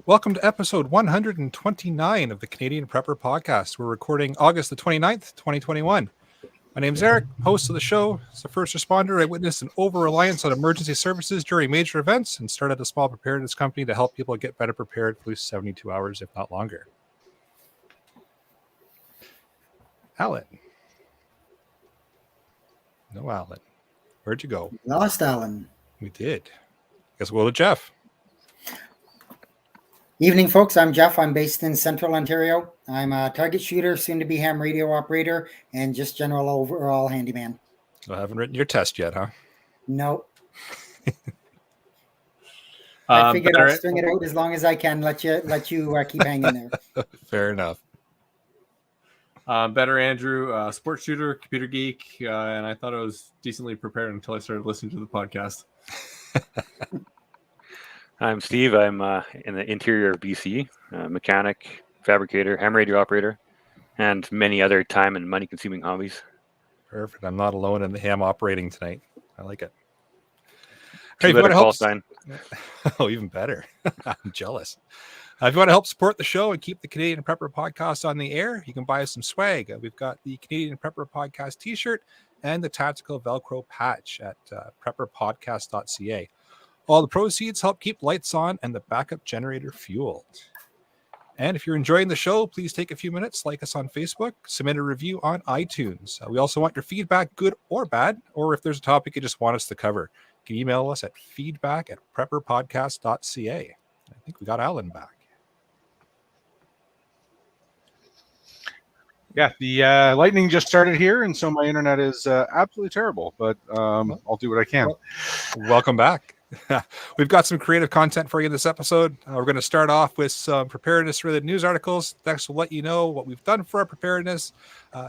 Welcome to episode 129 of the Canadian Prepper Podcast. We're recording August the 29th, 2021. My name is Eric, host of the show. As a first responder, I witnessed an over-reliance on emergency services during major events and started a small preparedness company to help people get better prepared for at least 72 hours, if not longer. Alan. No Alan. Where'd you go? Lost Alan. We did. Guess we'll go to Jeff. Evening, folks. I'm Jeff. I'm based in Central Ontario. I'm a target shooter, soon to be ham radio operator, and just general overall handyman. I haven't written your test yet, huh? No. I figured I'll string it out as long as I can. Let you keep hanging there. Fair enough. Better Andrew, sports shooter, computer geek, and I thought I was decently prepared until I started listening to the podcast. I'm Steve. I'm in the interior of BC, mechanic, fabricator, ham radio operator, and many other time and money-consuming hobbies. Perfect. I'm not alone in the ham operating tonight. I like it. Hey, better call sign. Oh, even better. I'm jealous. If you want to help support the show and keep the Canadian Prepper Podcast on the air, you can buy us some swag. We've got the Canadian Prepper Podcast t-shirt and the tactical Velcro patch at prepperpodcast.ca. All the proceeds help keep lights on and the backup generator fueled. And if you're enjoying the show, please take a few minutes, like us on Facebook, submit a review on iTunes. We also want your feedback, good or bad, or if there's a topic you just want us to cover, you can email us at feedback@prepperpodcast.ca. I think we got Alan back. Yeah, the lightning just started here, and so my internet is absolutely terrible, but I'll do what I can. Welcome back. We've got some creative content for you in this episode. We're going to start off with some preparedness-related news articles. Next, we'll let you know what we've done for our preparedness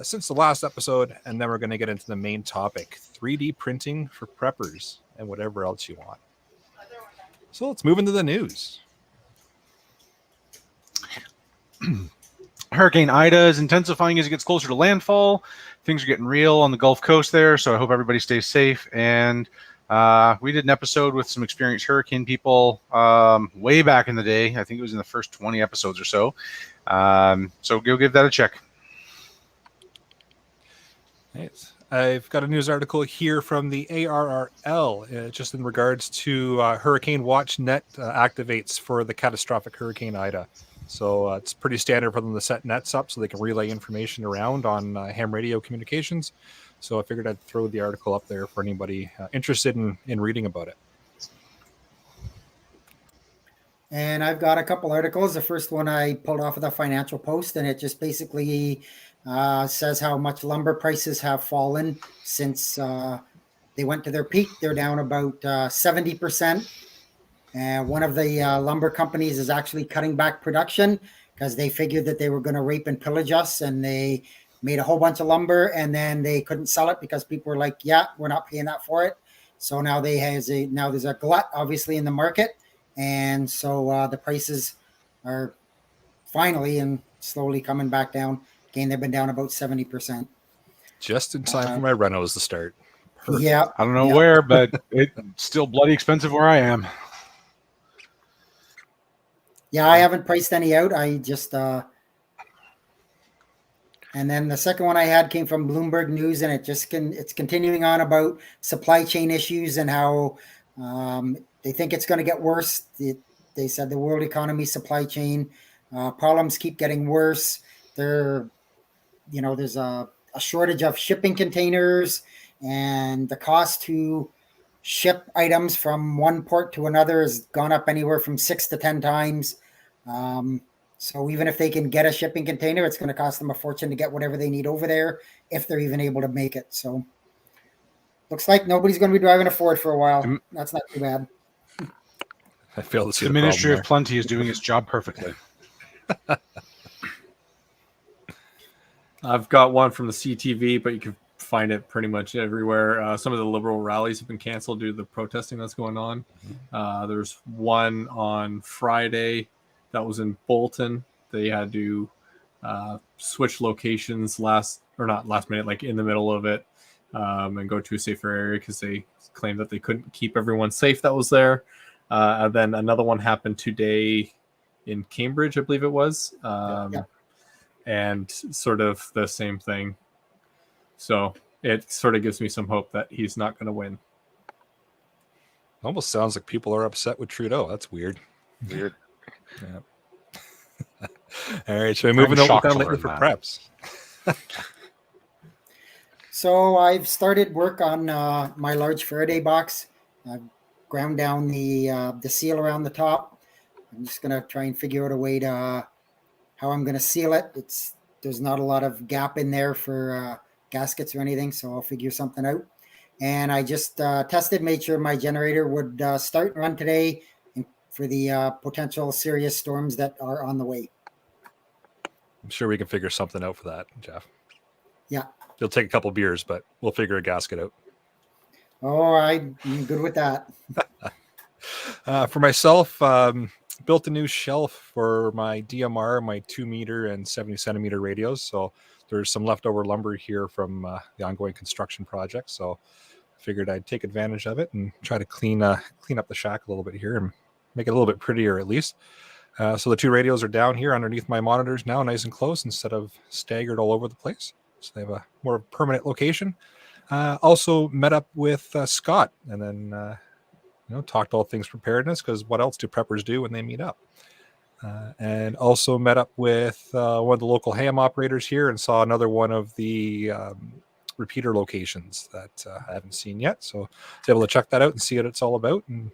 since the last episode, and then we're going to get into the main topic, 3D printing for preppers and whatever else you want. So let's move into the news. Hurricane Ida is intensifying as it gets closer to landfall. Things are getting real on the Gulf Coast there, so I hope everybody stays safe. And we did an episode with some experienced hurricane people way back in the day. I think it was in the first 20 episodes or so. So go give that a check. Nice. I've got a news article here from the ARRL, just in regards to Hurricane Watch Net activates for the catastrophic Hurricane Ida. So it's pretty standard for them to set nets up so they can relay information around on ham radio communications. So I figured I'd throw the article up there for anybody interested in reading about it. And I've got a couple articles. The first one I pulled off of the Financial Post, and it just basically says how much lumber prices have fallen since they went to their peak. They're down about 70%. And one of the lumber companies is actually cutting back production because they figured that they were going to rape and pillage us, and they made a whole bunch of lumber, and then they couldn't sell it because people were like, yeah, we're not paying that for it. So now there's a glut obviously in the market. And so the prices are finally and slowly coming back down. Again, they've been down about 70%. Just in time for my renos to start. Perfect. Yeah. I don't know where, but it's still bloody expensive where I am. Yeah, I haven't priced any out. I just and then the second one I had came from Bloomberg News, and it's continuing on about supply chain issues and how they think it's going to get worse. They said the world economy, supply chain problems keep getting worse. There's a shortage of shipping containers, and the cost to ship items from one port to another has gone up anywhere from 6 to 10 times. So even if they can get a shipping container, it's going to cost them a fortune to get whatever they need over there, if they're even able to make it. So looks like nobody's going to be driving a Ford for a while. That's not too bad. I feel to see the Ministry of Plenty is doing its job perfectly. I've got one from the CTV, but you can find it pretty much everywhere. Some of the Liberal rallies have been canceled due to the protesting that's going on. There's one on Friday that was in Bolton. They had to switch locations last minute, like in the middle of it, and go to a safer area because they claimed that they couldn't keep everyone safe that was there. And then another one happened today in Cambridge, I believe it was, Yeah. and sort of the same thing. So it sort of gives me some hope that he's not going to win. Almost sounds like people are upset with Trudeau. That's weird. Weird. Yeah. All right, so we're moving I'm on shocked down to lately learn for that. preps. So I've started work on my large Faraday box. I've ground down the seal around the top. I'm just gonna try and figure out a way to how I'm gonna seal it. There's not a lot of gap in there for gaskets or anything, so I'll figure something out. And I just tested, made sure my generator would start and run today for the potential serious storms that are on the way. I'm sure we can figure something out for that, Jeff. Yeah. It'll take a couple beers, but we'll figure a gasket out. Oh, I'm good with that. For myself, built a new shelf for my DMR, my 2 meter and 70 centimeter radios. So there's some leftover lumber here from the ongoing construction project. So I figured I'd take advantage of it and try to clean up the shack a little bit here and make it a little bit prettier at least. So the 2 radios are down here underneath my monitors now, nice and close instead of staggered all over the place. So they have a more permanent location. Also met up with Scott and then talked all things preparedness, because what else do preppers do when they meet up? And also met up with one of the local ham operators here and saw another one of the repeater locations that I haven't seen yet. So I was able to check that out and see what it's all about. And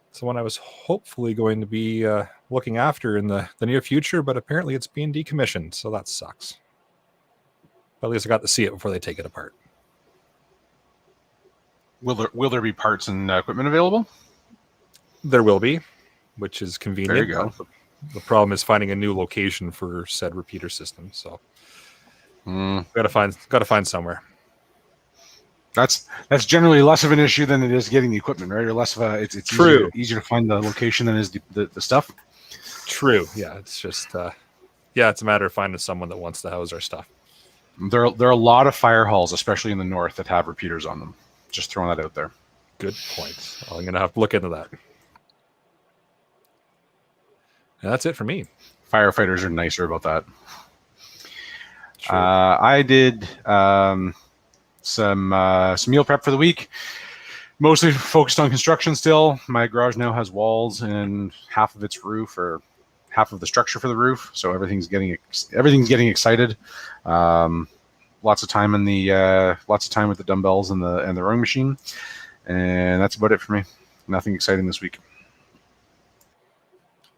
it's the one I was hopefully going to be looking after in the near future, but apparently it's being decommissioned. So that sucks. But at least I got to see it before they take it apart. Will there be parts and equipment available? There will be, which is convenient. There you go. The problem is finding a new location for said repeater system. So got to find somewhere. That's generally less of an issue than it is getting the equipment, right? Or less of a it's True. easier to find the location than is the stuff. True. Yeah, it's just it's a matter of finding someone that wants to house our stuff. There are a lot of fire halls, especially in the north, that have repeaters on them. Just throwing that out there. Good point. I'm going to have to look into that. And that's it for me. Firefighters are nicer about that. True. I did some meal prep for the week. Mostly focused on construction still. My garage now has walls and half of its roof, or half of the structure for the roof. So everything's getting excited. Lots of time with the dumbbells and the rowing machine, and that's about it for me. Nothing exciting this week.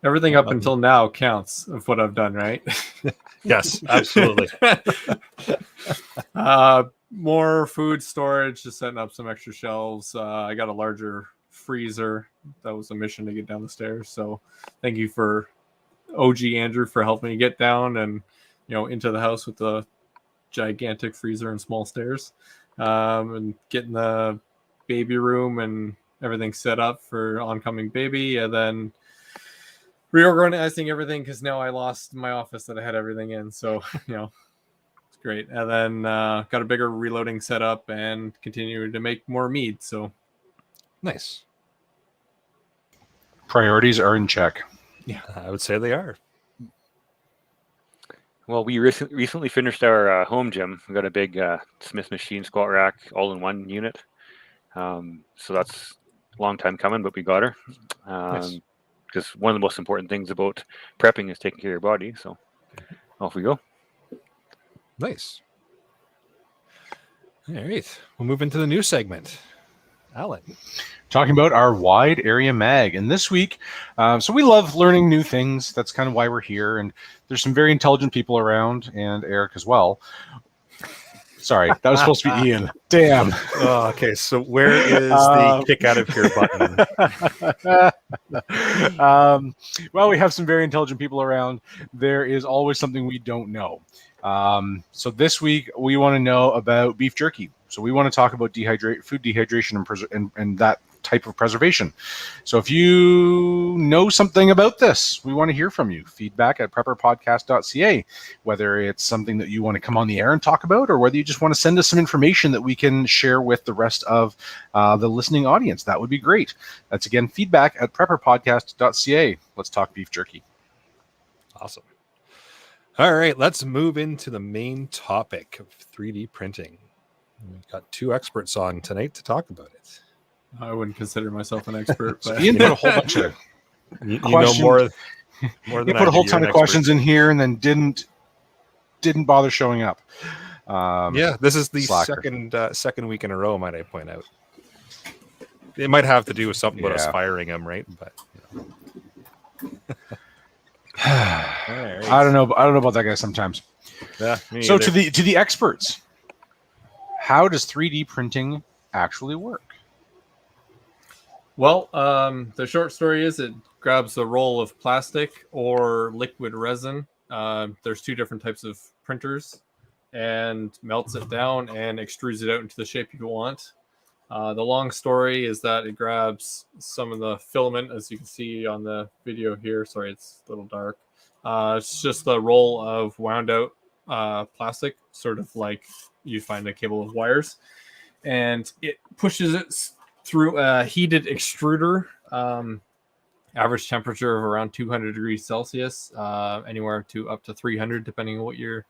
Everything up until now counts of what I've done, right? Yes, absolutely. More food storage, just setting up some extra shelves. I got a larger freezer. That was a mission to get down the stairs. So thank you for OG Andrew for helping me get down and into the house with the gigantic freezer and small stairs, and getting the baby room and everything set up for oncoming baby, and then reorganizing everything because now I lost my office that I had everything in. So it's great. And then got a bigger reloading setup and continue to make more mead. So Nice. Priorities are in check. Yeah, I would say they are. Well, we recently finished our home gym. We got a big Smith machine squat rack all-in-one unit. So that's a long time coming, but we got her. Nice. Because one of the most important things about prepping is taking care of your body. So off we go. Nice. All right. We'll move into the new segment. Alan. Talking about our wide area mag. And this week, so we love learning new things. That's kind of why we're here. And there's some very intelligent people around, and Eric as well. Sorry, that was supposed to be Ian. Damn. Oh, okay, so where is the kick out of here button? Well, we have some very intelligent people around. There is always something we don't know. So this week we want to know about beef jerky. So we want to talk about food dehydration and that type of preservation. So if you know something about this, we want to hear from you. Feedback at prepperpodcast.ca, whether it's something that you want to come on the air and talk about, or whether you just want to send us some information that we can share with the rest of the listening audience. That would be great. That's again, feedback at prepperpodcast.ca. Let's talk beef jerky. Awesome. All right, let's move into the main topic of 3D printing. We've got two experts on tonight to talk about it. I wouldn't consider myself an expert, but Ian put a whole bunch of You know Questions. more he than put a whole You're ton an of expert. questions in here and then didn't bother showing up. Yeah, this is the Slacker. second week in a row, might I point out. It might have to do with something about us Yeah. firing him, right? But I don't know about that guy sometimes. Yeah, me So either. to the experts, how does 3D printing actually work? well, the short story is it grabs a roll of plastic or liquid resin. There's two different types of printers, and melts it down and extrudes it out into the shape you want. The long story is that it grabs some of the filament, as you can see on the video here. Sorry, it's a little dark. It's just the roll of wound out plastic, sort of like you find a cable of wires, and it pushes it through a heated extruder. Average temperature of around 200 degrees Celsius, anywhere to up to 300, depending on what your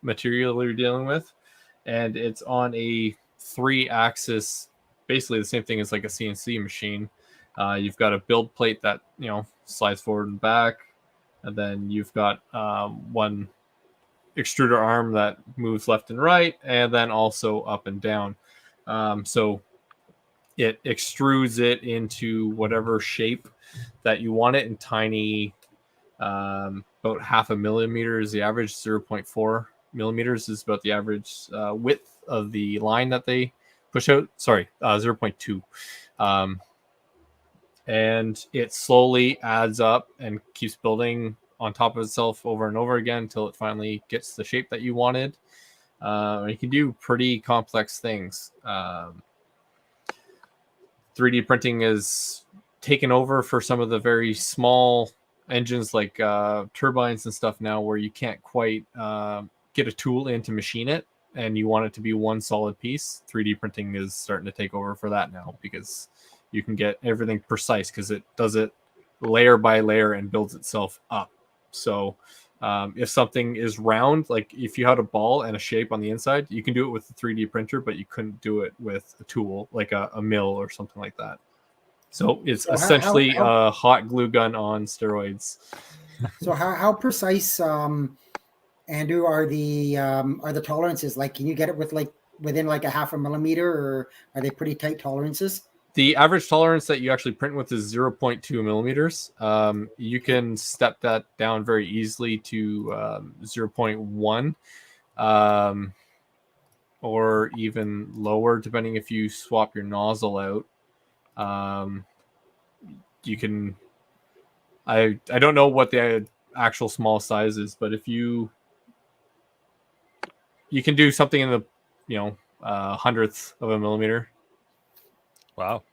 material you're dealing with. And it's on a 3-axis, basically the same thing as like a CNC machine. You've got a build plate that slides forward and back, and then you've got one extruder arm that moves left and right, and then also up and down. So it extrudes it into whatever shape that you want it in tiny, about half a millimeter is the average. 0.4 millimeters is about the average width of the line that they push out. Sorry, 0.2. And it slowly adds up and keeps building on top of itself over and over again until it finally gets the shape that you wanted. You can do pretty complex things. 3D printing is taken over for some of the very small engines like turbines and stuff now, where you can't quite get a tool in to machine it and you want it to be one solid piece. 3D printing is starting to take over for that now, because you can get everything precise because it does it layer by layer and builds itself up. So if something is round, like if you had a ball and a shape on the inside, you can do it with a 3D printer, but you couldn't do it with a tool like a mill or something like that. So it's So essentially a hot glue gun on steroids. So how precise, Andrew, are the tolerances? Like, can you get it within like a half a millimeter, or are they pretty tight tolerances? The average tolerance that you actually print with is 0.2 millimeters. You can step that down very easily to 0.1, or even lower, depending if you swap your nozzle out. You can. I don't know what the actual small size is, but if you can do something in the hundredth of a millimeter. Wow.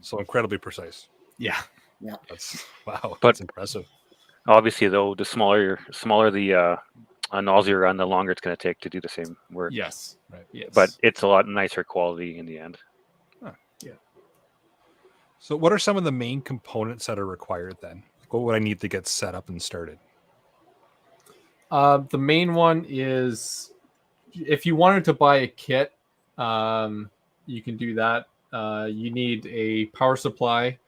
So incredibly precise. Yeah. That's wow. But- That's impressive. Obviously, though, the smaller the nozzle you're on, the longer it's going to take to do the same work. Yes. Right. Yes. But it's a lot nicer quality in the end. So what are some of the main components that are required then? What would I need to get set up and started? The main one is, if you wanted to buy a kit, you can do that. You need a power supply.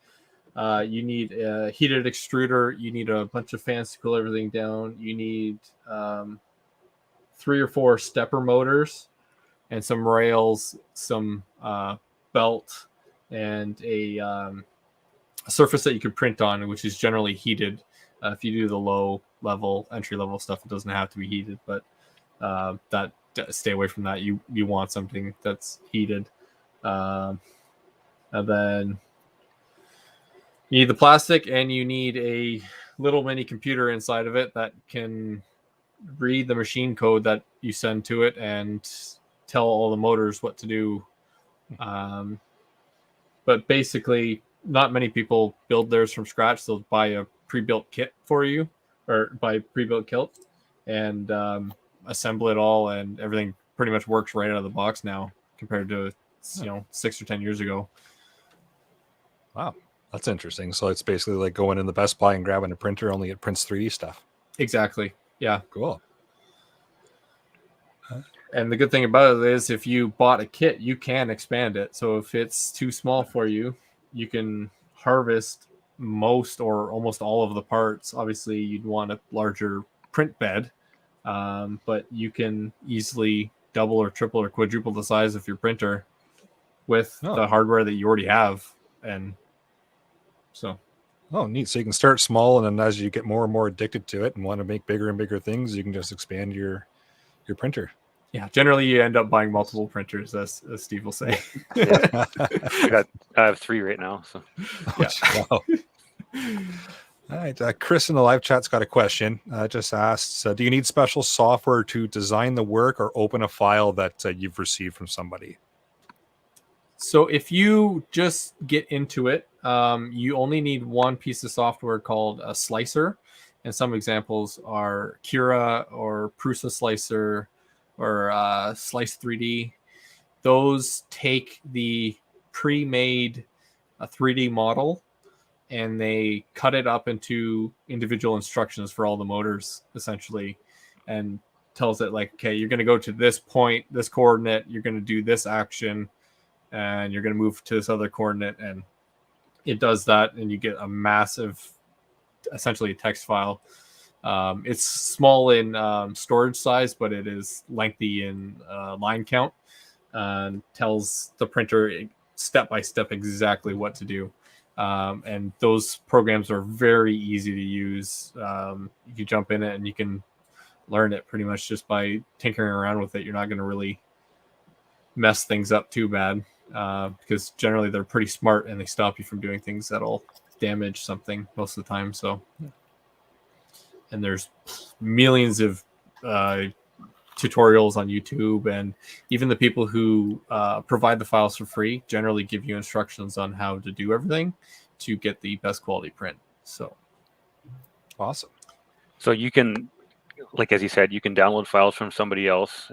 You need a heated extruder. You need a bunch of fans to cool everything down. You need 3 or 4 stepper motors and some rails, some belt, and a surface that you could print on, which is generally heated. If you do the low level, entry level stuff, it doesn't have to be heated, but stay away from that. You want something that's heated. And then you need the plastic, and you need a little mini computer inside of it that can read the machine code that you send to it and tell all the motors what to do. But basically, not many people build theirs from scratch. They'll buy a pre-built kit for you, or buy pre-built kit and assemble it all, and everything pretty much works right out of the box now compared to 6 or 10 years ago. Wow. That's interesting. So it's basically like going in the Best Buy and grabbing a printer, only it prints 3D stuff. Exactly. Yeah. Cool. And the good thing about it is if you bought a kit, you can expand it. So if it's too small for you, you can harvest most or almost all of the parts. Obviously, you'd want a larger print bed, but you can easily double or triple or quadruple the size of your printer with the hardware that you already have. And so... Oh, neat. So you can start small, and then as you get more and more addicted to it and want to make bigger and bigger things, you can just expand your printer. Yeah, generally you end up buying multiple printers, as Steve will say. I have 3 right now. So Yeah. Wow. All right. Chris in the live chat's got a question. Just asks, do you need special software to design the work or open a file that you've received from somebody? So if you just get into it, you only need one piece of software called a slicer. And some examples are Cura or Prusa Slicer or Slice 3D. Those take the pre-made 3D model and they cut it up into individual instructions for all the motors, essentially, and tells it like, okay, you're going to go to this point, this coordinate, you're going to do this action, and you're going to move to this other coordinate, and it does that, and you get a massive, essentially a text file. It's small in storage size, but it is lengthy in line count, and tells the printer step by step exactly what to do. And those programs are very easy to use. You can jump in it and you can learn it pretty much just by tinkering around with it. You're not going to really mess things up too bad, because generally they're pretty smart and they stop you from doing things that'll damage something most of the time. So, and there's millions of tutorials on YouTube, and even the people who provide the files for free generally give you instructions on how to do everything to get the best quality print. So awesome. So you can, like as you said, you can download files from somebody else,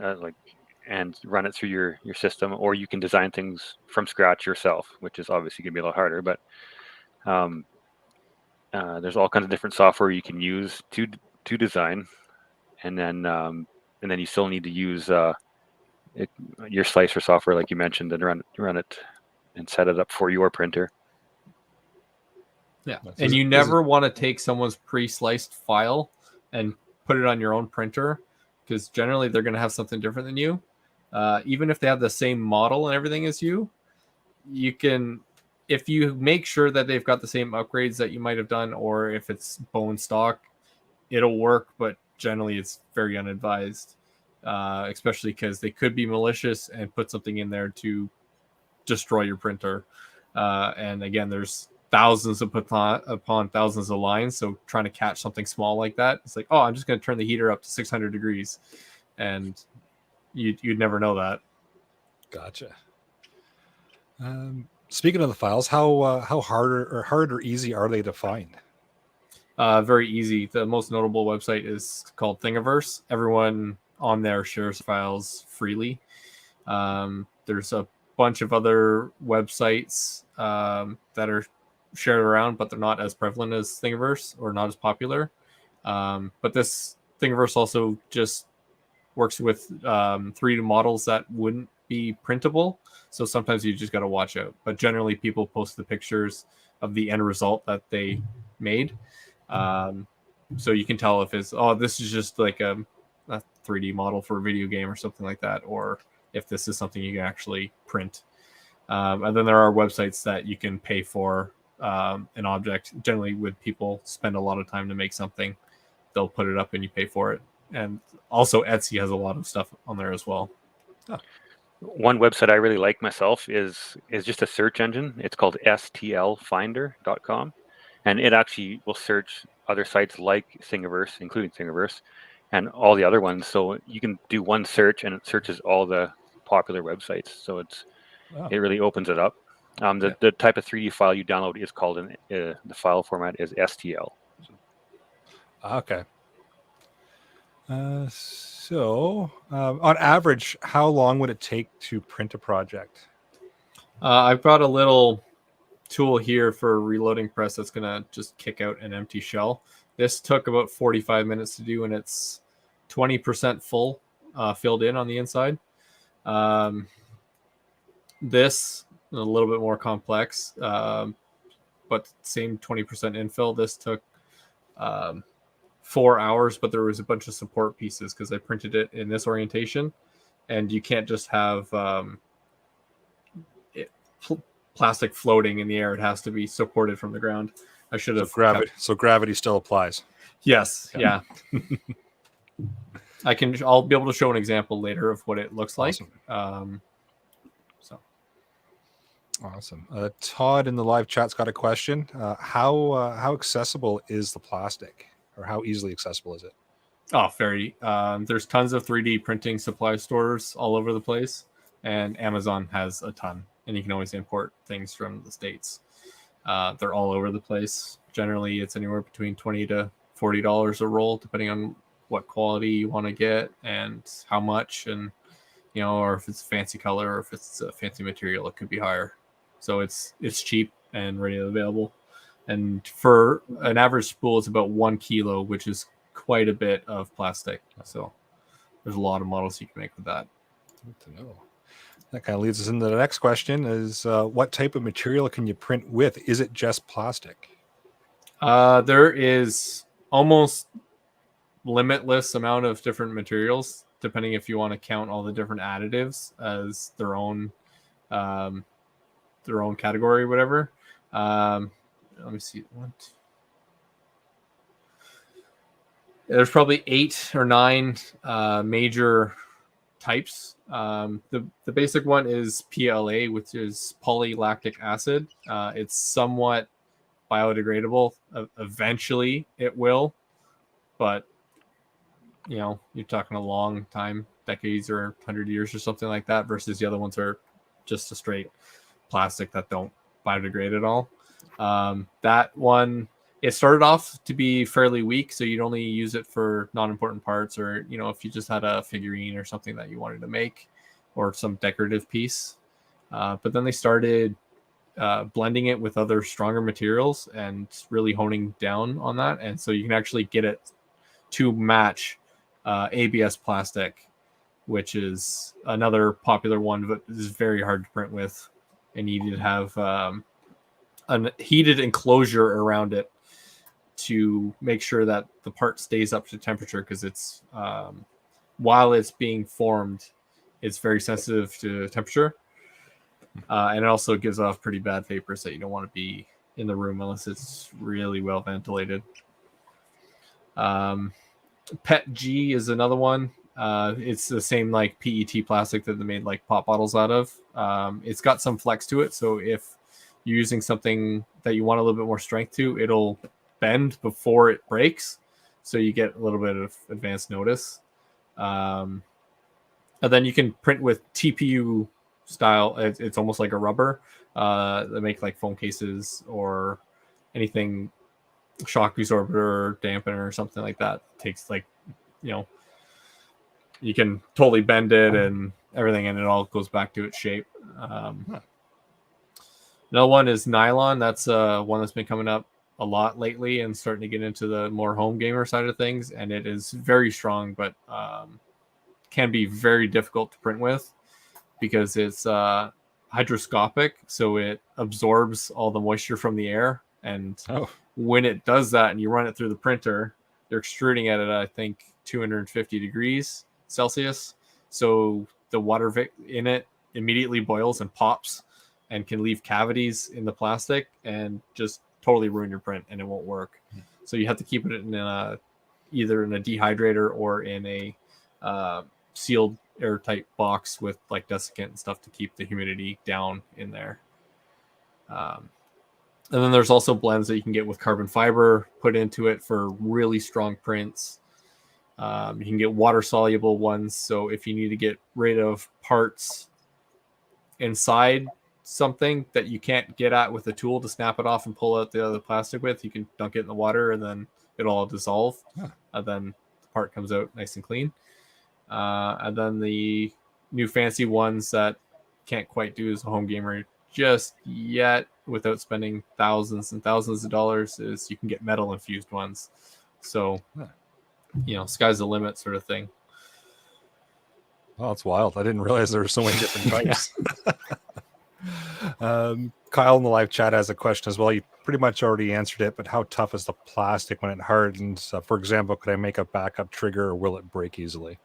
and run it through your system, or you can design things from scratch yourself, which is obviously going to be a lot harder. But there's all kinds of different software you can use to design, and then you still need to use your slicer software, like you mentioned, and run it and set it up for your printer. Yeah, and you never want to take someone's pre-sliced file and put it on your own printer, because generally they're going to have something different than you. Even if they have the same model and everything as you can, if you make sure that they've got the same upgrades that you might have done, or if it's bone stock, it'll work, but generally it's very unadvised, especially because they could be malicious and put something in there to destroy your printer. And again, there's thousands upon thousands of lines, so trying to catch something small like that, it's like, oh, I'm just going to turn the heater up to 600 degrees, and you'd never know that. Gotcha. Speaking of the files, how hard or easy are they to find? Very easy. The most notable website is called Thingiverse. Everyone on there shares files freely. There's a bunch of other websites that are shared around, but they're not as prevalent as Thingiverse, or not as popular. But this Thingiverse also just works with 3D models that wouldn't be printable. So sometimes you just got to watch out. But generally, people post the pictures of the end result that they made. So you can tell if it's, oh, this is just like a 3D model for a video game or something like that, or if this is something you can actually print. And then there are websites that you can pay for an object. Generally, when people spend a lot of time to make something, they'll put it up and you pay for it. And also Etsy has a lot of stuff on there as well. Oh. One website I really like myself is just a search engine. It's called stlfinder.com, and it actually will search other sites like Thingiverse, including Thingiverse, and all the other ones. So you can do one search and it searches all the popular websites. So it really opens it up. The type of 3D file you download is called the file format is STL. Okay. So on average, how long would it take to print a project? I've got a little tool here for a reloading press that's going to just kick out an empty shell. This took about 45 minutes to do, and it's 20% full, filled in on the inside. This a little bit more complex, but same 20% infill. This took 4 hours, but there was a bunch of support pieces because I printed it in this orientation, and you can't just have plastic floating in the air. It has to be supported from the ground. I should have So gravity still applies. Yes. Yeah. I'll be able to show an example later of what it looks like. Awesome. Awesome. Todd in the live chat's got a question. How accessible is the plastic, or how easily accessible is it? Oh, very. There's tons of 3D printing supply stores all over the place, and Amazon has a ton, and you can always import things from the States. They're all over the place. Generally, it's anywhere between $20 to $40 a roll, depending on what quality you want to get and how much, and or if it's a fancy color or if it's a fancy material, it could be higher. So it's cheap and readily available. And for an average spool, it's about 1 kilo, which is quite a bit of plastic. So there's a lot of models you can make with that. Good to know. That kind of leads us into the next question: is what type of material can you print with? Is it just plastic? There is almost limitless amount of different materials, depending if you want to count all the different additives as their own category, whatever. Let me see. There's probably 8 or 9 major types. The basic one is PLA, which is polylactic acid. It's somewhat biodegradable. Eventually it will, but you're talking a long time, decades or 100 years or something like that, versus the other ones are just a straight plastic that don't biodegrade at all. That one, it started off to be fairly weak, so you'd only use it for non-important parts, or if you just had a figurine or something that you wanted to make, or some decorative piece. But then they started blending it with other stronger materials and really honing down on that, and so you can actually get it to match ABS plastic, which is another popular one, but is very hard to print with, and you need to have a heated enclosure around it to make sure that the part stays up to temperature, because it's while it's being formed, it's very sensitive to temperature, and it also gives off pretty bad vapors that you don't want to be in the room unless it's really well ventilated. PET G is another one. It's the same like PET plastic that they made like pop bottles out of. It's got some flex to it, so if you're using something that you want a little bit more strength to, it'll bend before it breaks, so you get a little bit of advanced notice. And then you can print with TPU style. It's almost like a rubber. They make like phone cases or anything, shock absorber, dampener, or something like that. It takes like, you can totally bend it and everything, and it all goes back to its shape. Another one is nylon. That's one that's been coming up a lot lately and starting to get into the more home gamer side of things, and it is very strong, but can be very difficult to print with because it's hydroscopic, so it absorbs all the moisture from the air, and when it does that and you run it through the printer, they're extruding at I think 250 degrees Celsius, so the water in it immediately boils and pops and can leave cavities in the plastic and just totally ruin your print, and it won't work. So you have to keep it in either in a dehydrator or in a sealed airtight box with like desiccant and stuff to keep the humidity down in there. And then there's also blends that you can get with carbon fiber put into it for really strong prints. You can get water soluble ones, so if you need to get rid of parts inside something that you can't get at with a tool to snap it off and pull out the other plastic with, you can dunk it in the water and then it'll all dissolve. And then the part comes out nice and clean. And then the new fancy ones that can't quite do as a home gamer, just yet without spending thousands and thousands of dollars is you can get metal infused ones. So, sky's the limit sort of thing. Oh, that's wild. I didn't realize there were so many different types. Kyle in the live chat has a question as well. You pretty much already answered it, but how tough is the plastic when it hardens? For example, could I make a backup trigger or will it break easily?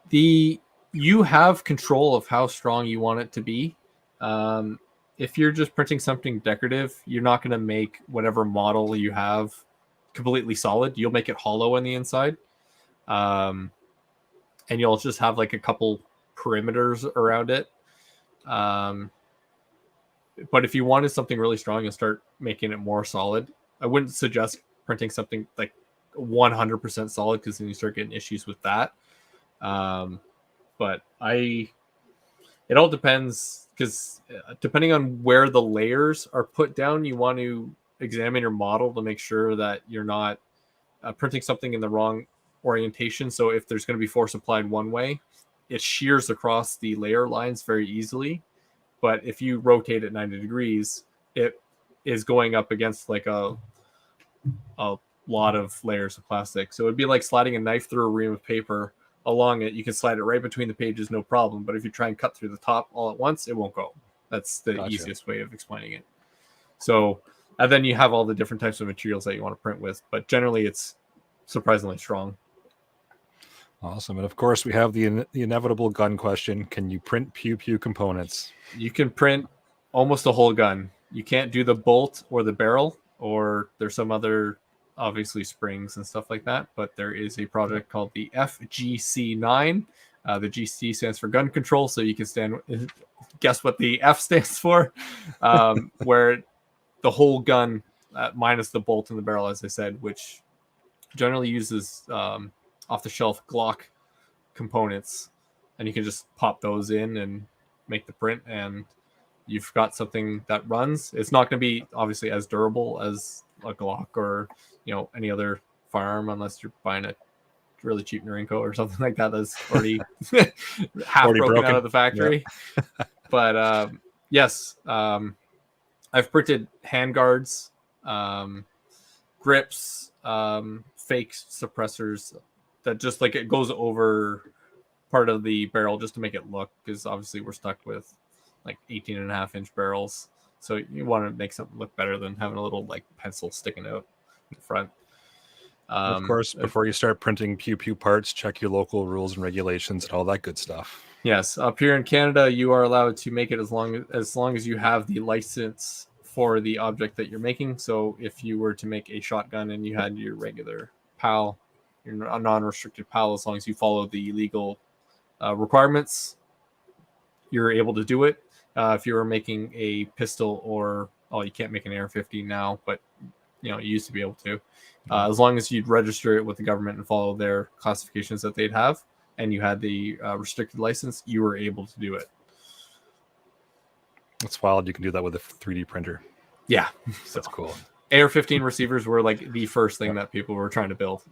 You have control of how strong you want it to be. If you're just printing something decorative, you're not going to make whatever model you have completely solid. You'll make it hollow on the inside. And you'll just have like a couple perimeters around it. But if you wanted something really strong, you'll start making it more solid. I wouldn't suggest printing something like 100% solid because then you start getting issues with that. But it all depends, because depending on where the layers are put down, you want to examine your model to make sure that you're not printing something in the wrong orientation. So if there's going to be force applied one way, it shears across the layer lines very easily. But if you rotate it 90 degrees, it is going up against like a lot of layers of plastic. So it'd be like sliding a knife through a ream of paper along it. You can slide it right between the pages, no problem. But if you try and cut through the top all at once, it won't go. That's the easiest way of explaining it. So, and then you have all the different types of materials that you want to print with. But generally, it's surprisingly strong. Awesome. And of course, we have the inevitable gun question. Can you print pew pew components? You can print almost a whole gun. You can't do the bolt or the barrel, or there's some other, obviously, springs and stuff like that. But there is a project called the FGC9. The GC stands for gun control, so you can guess what the F stands for, where the whole gun, minus the bolt and the barrel, as I said, which generally uses off-the-shelf Glock components, and you can just pop those in and make the print, and you've got something that runs. It's not going to be obviously as durable as a Glock or any other firearm, unless you're buying a really cheap Norinco or something like that that's already half broken out of the factory. Yeah. But yes, I've printed handguards, grips, fake suppressors that just like it goes over part of the barrel just to make it look, because obviously we're stuck with like 18.5-inch barrels. So you want to make something look better than having a little like pencil sticking out in front. Of course, before you start printing pew pew parts, check your local rules and regulations and all that good stuff. Yes, up here in Canada, you are allowed to make it as long as you have the license for the object that you're making. So if you were to make a shotgun and you had your regular PAL, your non-restricted PAL, as long as you follow the legal requirements, you're able to do it. If you were making a pistol you can't make an AR-15 now, but you used to be able to. As long as you'd register it with the government and follow their classifications that they'd have, and you had the restricted license, you were able to do it. That's wild. You can do that with a 3D printer. Yeah. That's cool. AR-15 receivers were like the first thing that people were trying to build.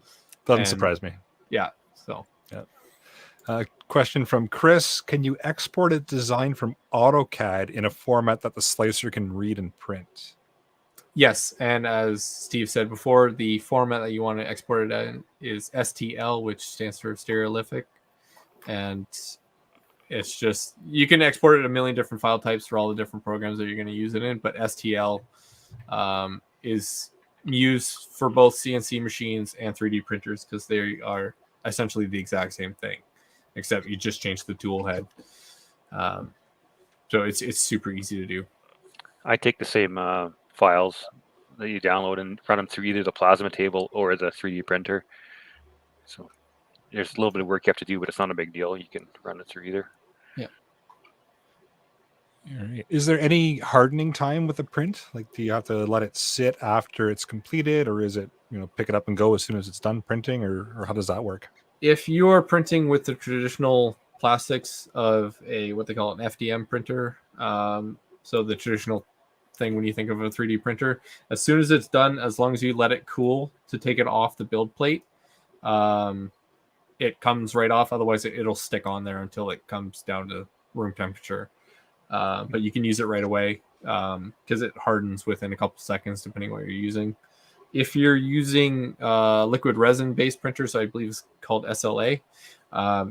Doesn't surprise me. Yeah. So. Yeah. Question from Chris. Can you export a design from AutoCAD in a format that the slicer can read and print? Yes, and as Steve said before, the format that you want to export it in is STL, which stands for stereolithic. And it's just, you can export it in a million different file types for all the different programs that you're going to use it in, but STL is used for both CNC machines and 3D printers because they are essentially the exact same thing, except you just change the tool head. So it's super easy to do. I take the same files that you download and run them through either the plasma table or the 3D printer. So there's a little bit of work you have to do, but it's not a big deal. You can run it through either. Yeah. All right. Is there any hardening time with the print? Like, do you have to let it sit after it's completed, or is it, pick it up and go as soon as it's done printing, or how does that work? If you're printing with the traditional plastics of what they call an FDM printer, so the traditional thing when you think of a 3D printer, as soon as it's done, as long as you let it cool to take it off the build plate, it comes right off. Otherwise, it'll stick on there until it comes down to room temperature. but you can use it right away because it hardens within a couple seconds depending on what you're using. If you're using liquid resin based printers, I believe it's called SLA,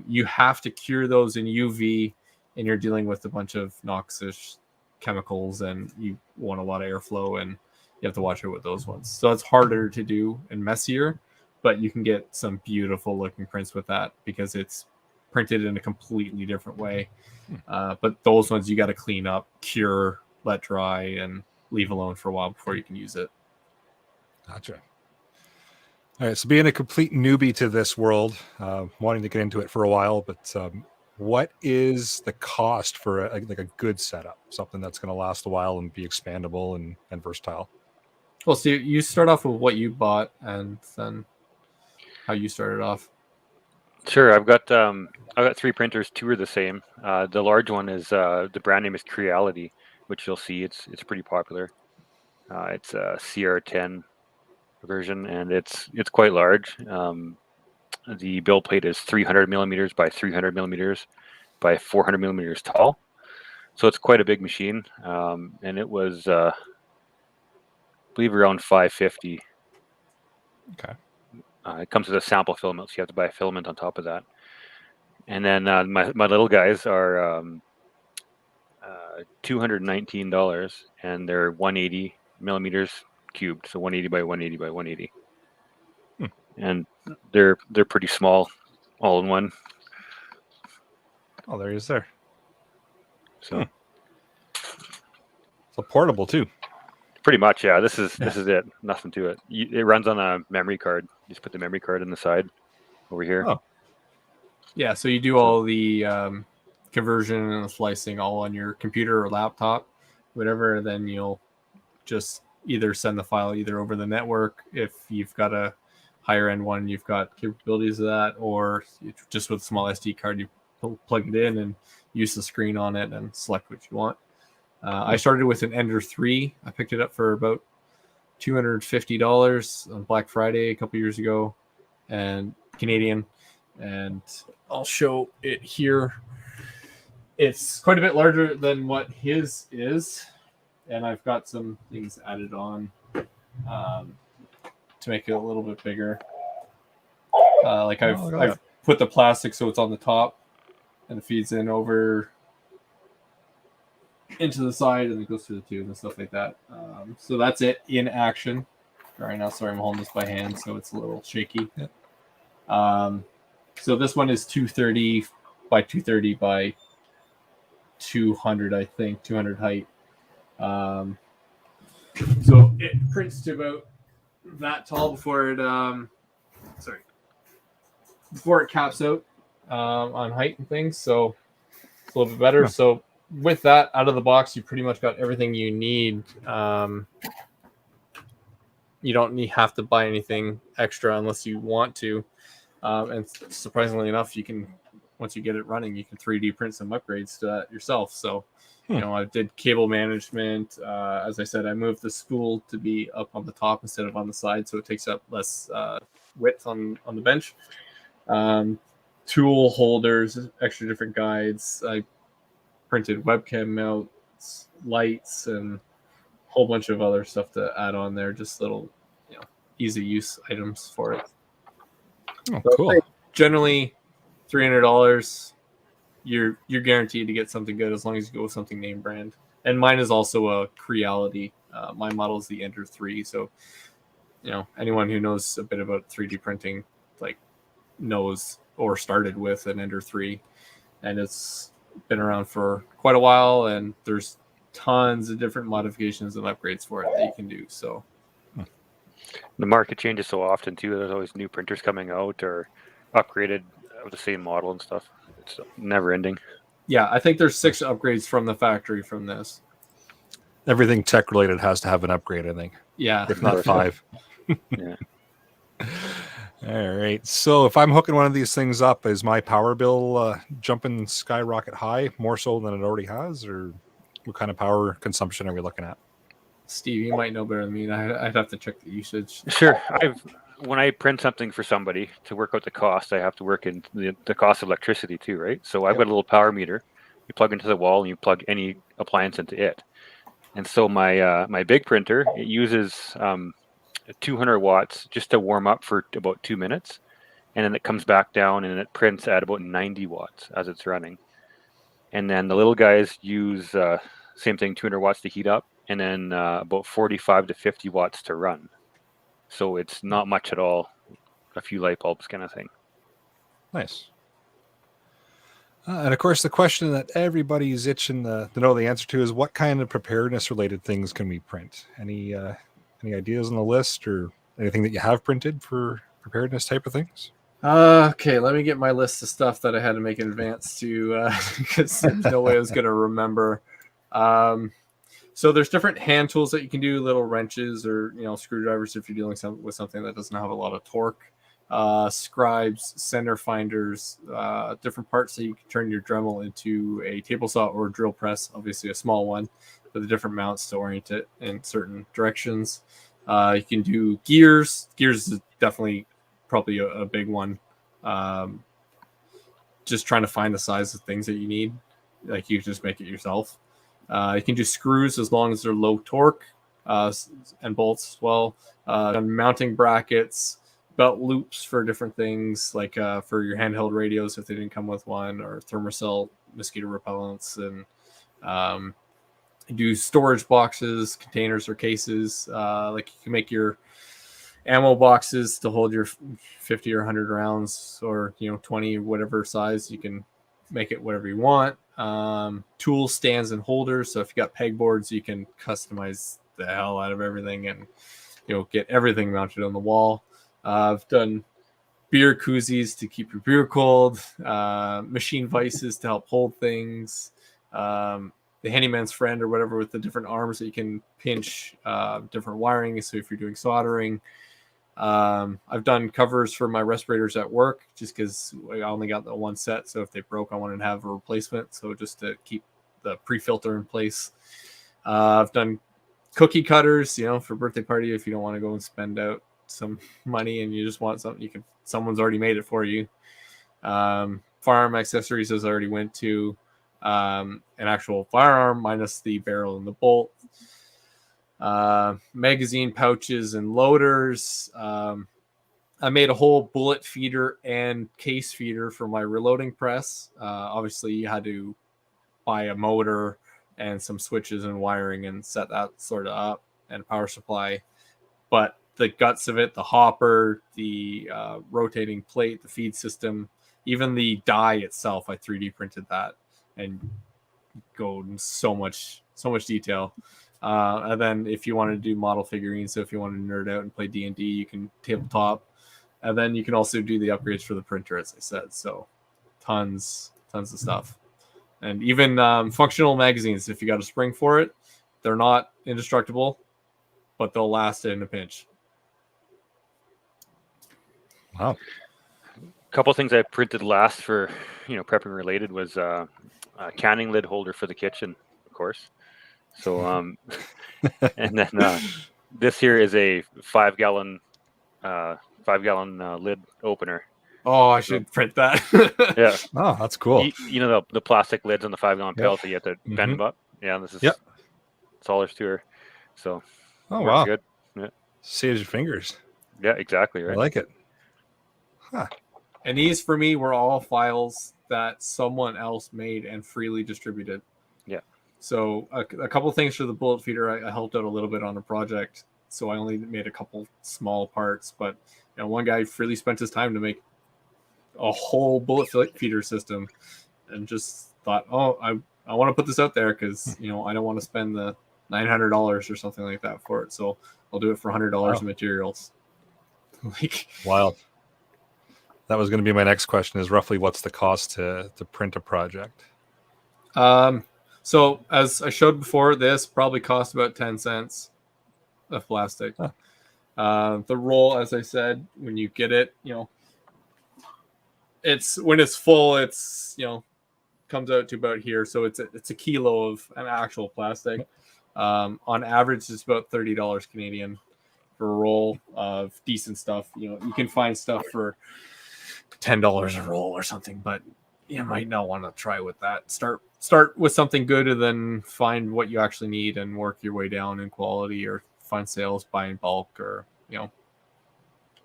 you have to cure those in UV, and you're dealing with a bunch of noxious chemicals, and you want a lot of airflow, and you have to watch out with those ones. So it's harder to do and messier, but you can get some beautiful looking prints with that because it's printed in a completely different way. But those ones you got to clean up, cure, let dry, and leave alone for a while before you can use it. Gotcha. All right. So being a complete newbie to this world, wanting to get into it for a while, but what is the cost for a good setup? Something that's going to last a while and be expandable and versatile. Well, so you start off with what you bought and then how you started off. Sure, I've got 3 printers. 2 are the same. The large one is the brand name is Creality, which you'll see it's pretty popular. It's a CR10 version, and it's quite large. The build plate is 300 millimeters by 300 millimeters by 400 millimeters tall, so it's quite a big machine. And it was, I believe, around $550. Okay. It comes with a sample filament, so you have to buy a filament on top of that. And then my little guys are $219, and they're 180 millimeters cubed, so 180 by 180 by 180. And they're pretty small, all in one. Oh, there he is there. So So portable too. pretty much, yeah. This is it. Nothing to it. It runs on a memory card. You just put the memory card in the side over here. Oh. Yeah, so you do all the conversion and the slicing all on your computer or laptop, whatever. Then you'll just either send the file either over the network if you've got a higher end one, you've got capabilities of that, or just with a small SD card, you plug it in and use the screen on it and select what you want. I started with an Ender 3. I picked it up for about $250 on Black Friday a couple years ago, and Canadian. And I'll show it here. It's quite a bit larger than what his is, and I've got some things added on to make it a little bit bigger. I've put the plastic so it's on the top, and it feeds in over into the side, and it goes through the tube and stuff like that. So that's it in action right now. Sorry, I'm holding this by hand, so it's a little shaky. Yeah. So this one is 230 by 230 by 200, I think, 200 height. So it prints to about that tall before it caps out on height and things. So it's a little bit better. Huh. So with that out of the box, you pretty much got everything you need. You don't have to buy anything extra unless you want to. And surprisingly enough, you can, once you get it running, you can 3D print some upgrades to that yourself. So, I did cable management. As I said, I moved the spool to be up on the top instead of on the side, so it takes up less width on the bench. Tool holders, extra different guides. I printed webcam mounts, lights, and a whole bunch of other stuff to add on there. Just little, easy use items for it. Oh, So cool. generally, $300. You're guaranteed to get something good as long as you go with something name brand. And mine is also a Creality. My model is the Ender 3. So, anyone who knows a bit about 3D printing, knows or started with an Ender 3, and it's been around for quite a while. And there's tons of different modifications and upgrades for it that you can do. So. The market changes so often too. There's always new printers coming out or upgraded with the same model and stuff. It's never ending. Yeah, I think there's 6 upgrades from the factory from this. Everything tech related has to have an upgrade, I think, Yeah. if not 5. Yeah. All right. So if I'm hooking one of these things up, is my power bill jumping skyrocket high, more so than it already has, or what kind of power consumption are we looking at? Steve, you might know better than me. I'd have to check the usage. Sure. When I print something for somebody to work out the cost, I have to work in the cost of electricity too, right? So I've got a little power meter You plug into the wall and you plug any appliance into it. And so my big printer, it uses 200 watts just to warm up for about 2 minutes, and then it comes back down and it prints at about 90 watts as it's running. And then the little guys use same thing, 200 watts to heat up, and then about 45 to 50 watts to run. So it's not much at all, a few light bulbs kind of thing. Nice. And of course, the question that everybody's itching to know the answer to is, what kind of preparedness-related things can we print? Any ideas on the list, or anything that you have printed for preparedness type of things? Okay, let me get my list of stuff that I had to make in advance to, because there's no way I was going to remember. So there's different hand tools that you can do, little wrenches or screwdrivers if you're dealing with something that doesn't have a lot of torque. Scribes, center finders, different parts that you can turn your Dremel into a table saw or drill press, obviously a small one, with the different mounts to orient it in certain directions. You can do gears. Gears is definitely probably a big one. Just trying to find the size of things that you need. Like, you just make it yourself. You can do screws as long as they're low torque, and bolts as well. Mounting brackets, belt loops for different things, like for your handheld radios if they didn't come with one, or thermocell mosquito repellents, and do storage boxes, containers, or cases. Like, you can make your ammo boxes to hold your 50 or 100 rounds, or 20, whatever size. You can make it whatever you want. Tool stands and holders, so if you got pegboards, you can customize the hell out of everything and get everything mounted on the wall. I've done beer koozies to keep your beer cold, machine vices to help hold things, the handyman's friend or whatever with the different arms that you can pinch different wiring, so if you're doing soldering. I've done covers for my respirators at work just because I only got the one set, so if they broke I wanted to have a replacement, so just to keep the pre-filter in place. I've done cookie cutters, for birthday party, if you don't want to go and spend out some money and you just want something, someone's already made it for you. Firearm accessories, as I already went to, an actual firearm minus the barrel and the bolt. Magazine pouches and loaders. I made a whole bullet feeder and case feeder for my reloading press. Obviously you had to buy a motor and some switches and wiring and set that sort of up, and a power supply, but the guts of it, the hopper, the rotating plate, the feed system, even the die itself, I 3D printed that and go in so much detail. And then if you want to do model figurines, so if you want to nerd out and play D&D, you can tabletop. And then you can also do the upgrades for the printer, as I said. So tons of stuff. And even functional magazines, if you got a spring for it, they're not indestructible, but they'll last in a pinch. Wow. A couple of things I printed last for prepping related was a canning lid holder for the kitchen, of course. So and then this here is a 5-gallon lid opener. Oh, I should print that. Yeah. Oh, that's cool. The plastic lids on the 5-gallon pails that you have to bend them up. Yeah, this is it's all there's to her. So wow, good. Yeah. Saves your fingers. Yeah, exactly right. I like it. And these for me were all files that someone else made and freely distributed. Yeah. So a couple of things for the bullet feeder, I helped out a little bit on a project, so I only made a couple small parts. But one guy freely spent his time to make a whole bullet feeder system, and just thought, I want to put this out there because I don't want to spend the $900 or something like that for it. So I'll do it for $100 in materials. Wild. That was going to be my next question, is roughly what's the cost to print a project? So as I showed before, this probably cost about 10 cents of plastic. The roll, as I said, when you get it, when it's full, it's comes out to about here. So it's a kilo of an actual plastic. On average, it's about $30 Canadian for a roll of decent stuff. You can find stuff for $10 a roll or something, but you might not want to try with that. Start with something good, and then find what you actually need, and work your way down in quality, or find sales, buy in bulk, or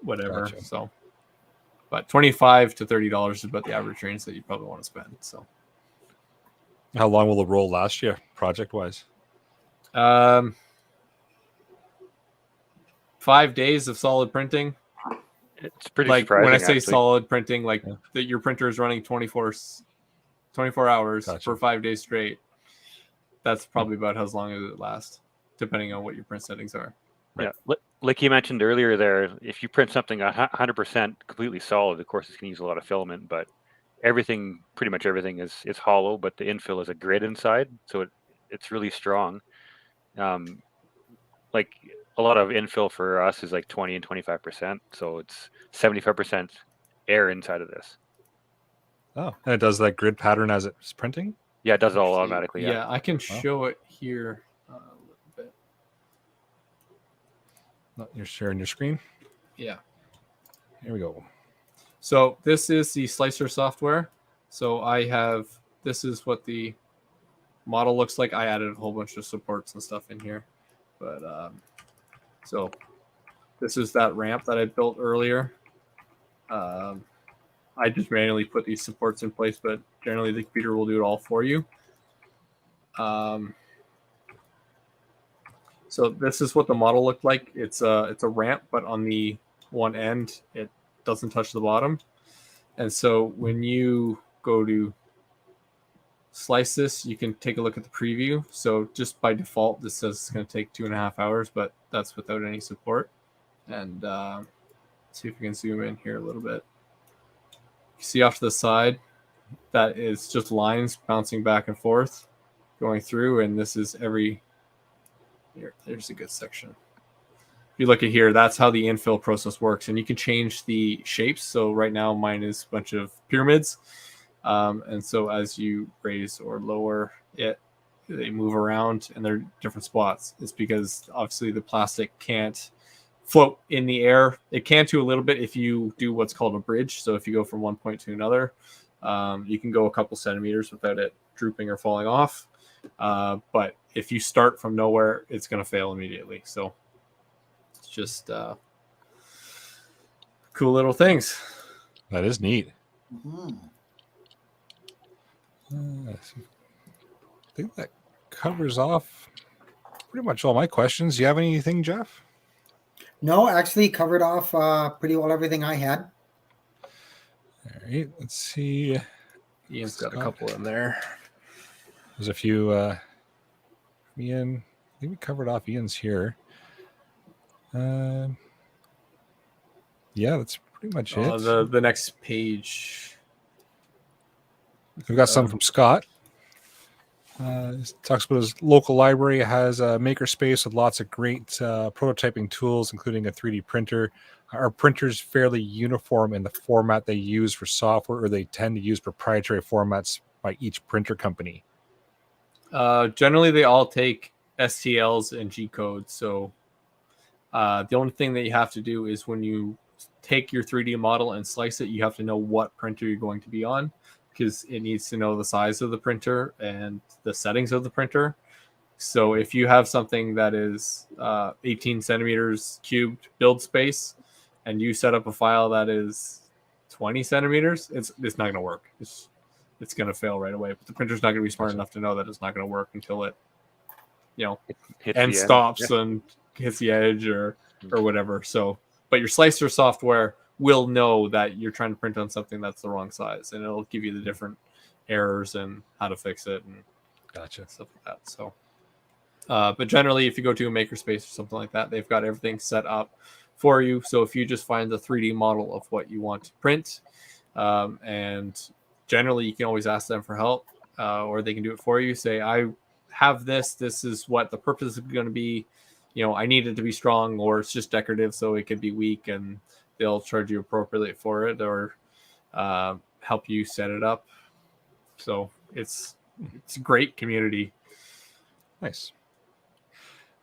whatever. Gotcha. So, but $25 to $30 is about the average range that you probably want to spend. So, How long will the roll last you, project wise? 5 days of solid printing. It's pretty Like surprising. when I say actually. solid printing, like Yeah. that your printer is running 24 hours Gotcha. for 5 days straight. That's probably about as long as it lasts, depending on what your print settings are. Yeah, like you mentioned earlier there, if you print something 100% completely solid, of course it's going to use a lot of filament, but pretty much everything is hollow, but the infill is a grid inside, so it's really strong. Like a lot of infill for us is like 20 and 25%, so it's 75% air inside of this. Oh, and it does that grid pattern as it's printing? Yeah, it does it all automatically. Yeah, I can show it here a little bit. Not you're sharing your screen. Yeah. Here we go. So this is the slicer software. So this is what the model looks like. I added a whole bunch of supports and stuff in here, but so this is that ramp that I built earlier. I just manually put these supports in place, but generally the computer will do it all for you. So this is what the model looked like. It's a ramp, but on the one end, it doesn't touch the bottom. And so when you go to slice this, you can take a look at the preview. So just by default, this says it's going to take 2.5 hours, but that's without any support. And see if we can zoom in here a little bit. You see off to the side, that is just lines bouncing back and forth, going through, and this is there's a good section. If you look at here, that's how the infill process works, and you can change the shapes. So right now mine is a bunch of pyramids, and so as you raise or lower it, they move around and they're different spots. It's because obviously the plastic can't float in the air. It can too a little bit if you do what's called a bridge. So if you go from one point to another, you can go a couple centimeters without it drooping or falling off. But if you start from nowhere, it's going to fail immediately. So it's just cool little things. That is neat. Mhm. I think that covers off pretty much all my questions. Do you have anything, Jeff? No, actually covered off pretty well everything I had. All right, let's see. Ian's got a couple in there. There's a few. Ian, I think we covered off Ian's here. Yeah, that's pretty much it. The next page. We've got some from Scott. He talks about his local library. It has a makerspace with lots of great prototyping tools, including a 3D printer. Are printers fairly uniform in the format they use for software, or they tend to use proprietary formats by each printer company? Generally, they all take STLs and G codes. So the only thing that you have to do is when you take your 3D model and slice it, you have to know what printer you're going to be on, because it needs to know the size of the printer and the settings of the printer. So if you have something that is 18 centimeters cubed build space, and you set up a file that is 20 centimeters, it's not going to work. It's going to fail right away. But the printer's not going to be smart enough to know that it's not going to work until it, Hits and the end. stops Yeah. and hits the edge or whatever. So, but your slicer software will know that you're trying to print on something that's the wrong size, and it'll give you the different errors and how to fix it and Gotcha. stuff like that. So, but generally, if you go to a makerspace or something like that, they've got everything set up for you. So if you just find the 3D model of what you want to print, and generally you can always ask them for help, or they can do it for you. Say, I have this. This is what the purpose is going to be. I need it to be strong, or it's just decorative, so it could be weak, and they'll charge you appropriately for it, or help you set it up. So it's a great community. Nice.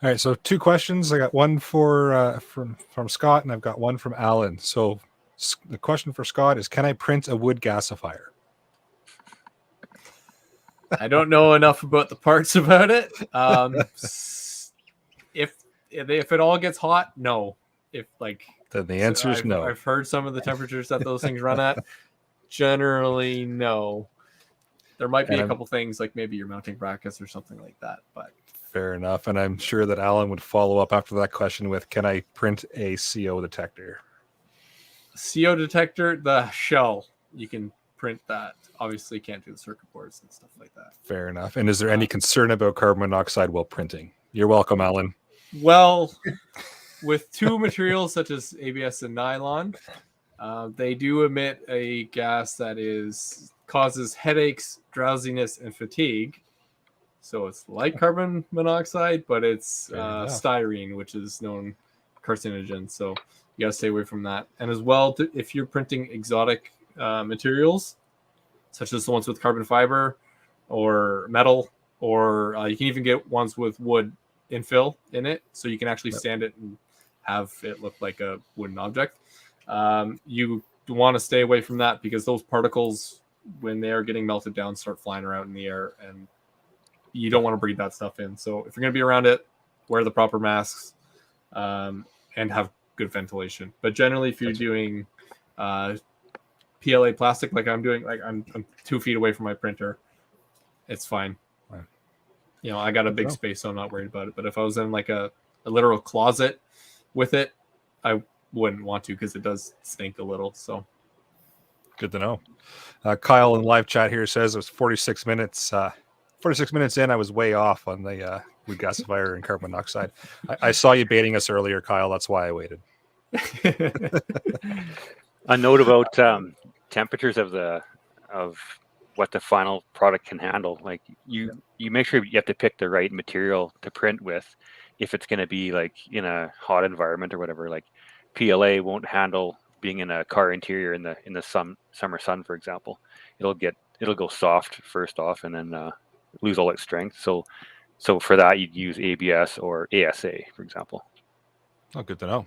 All right, so 2 questions. I got one from Scott, and I've got one from Alan. So the question for Scott is, can I print a wood gasifier? I don't know enough about the parts about it. If it all gets hot, no. If like Then the answer is no. I've heard some of the temperatures that those things run at. Generally, no. There might be a couple things like maybe your mounting brackets or something like that, but fair enough. And I'm sure that Alan would follow up after that question with, can I print a CO detector? CO detector, the shell, you can print that. Obviously can't do the circuit boards and stuff like that. Fair enough. And is there any concern about carbon monoxide while printing? You're welcome, Alan. Well, with two materials such as ABS and nylon, they do emit a gas that causes headaches, drowsiness, and fatigue. So it's like carbon monoxide, but it's styrene, which is known carcinogen. So you got to stay away from that. And as well, if you're printing exotic materials, such as the ones with carbon fiber or metal, or you can even get ones with wood infill in it, so you can actually stand it and have it look like a wooden object. You want to stay away from that because those particles, when they are getting melted down, start flying around in the air, and you don't want to breathe that stuff in. So if you're going to be around it, wear the proper masks and have good ventilation. But generally, if you're doing PLA plastic like I'm doing, like I'm 2 feet away from my printer, it's fine. Wow. You know, I got a big space, so I'm not worried about it. But if I was in like a literal closet with it, I wouldn't want to because it does stink a little. So good to know. Kyle in live chat here says it was 46 minutes. 46 minutes in, I was way off on the wood gasifier and carbon monoxide. I saw you baiting us earlier, Kyle. That's why I waited. A note about temperatures of what the final product can handle. Like you make sure you have to pick the right material to print with. If it's going to be like in a hot environment or whatever, like PLA won't handle being in a car interior in the summer sun, for example. It'll go soft first off, and then lose all its strength. So for that, you'd use ABS or ASA, for example. Oh, good to know.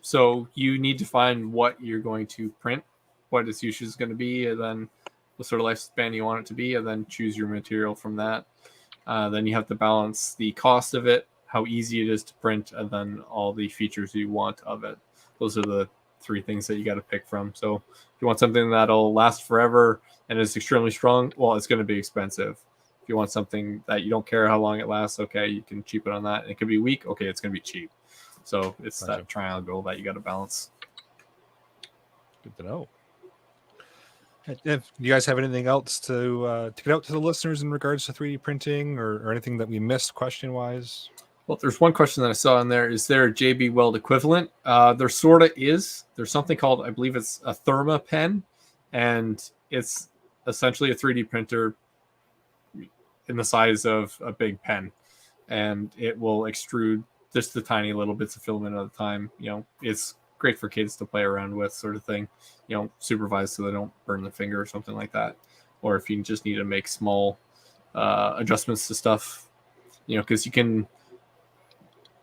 So you need to find what you're going to print, what its usage is going to be, and then what sort of lifespan you want it to be, and then choose your material from that. Then you have to balance the cost of it, how easy it is to print, and then all the features you want of it. Those are the 3 things that you got to pick from. So if you want something that'll last forever and is extremely strong, well, it's going to be expensive. If you want something that you don't care how long it lasts, okay, you can cheap it on that. It could be weak, okay, it's going to be cheap. So it's that triangle that you got to balance. Good to know. If you guys have anything else to get out to the listeners in regards to 3D printing or anything that we missed question-wise? Well, there's one question that I saw in there. Is there a JB Weld equivalent? There sort of is. There's something called, I believe it's a Therma pen, and it's essentially a 3D printer in the size of a big pen, and it will extrude just the tiny little bits of filament at a time. You know, it's great for kids to play around with, sort of thing. You know, supervised so they don't burn the finger or something like that. Or if you just need to make small adjustments to stuff, you know, because you can,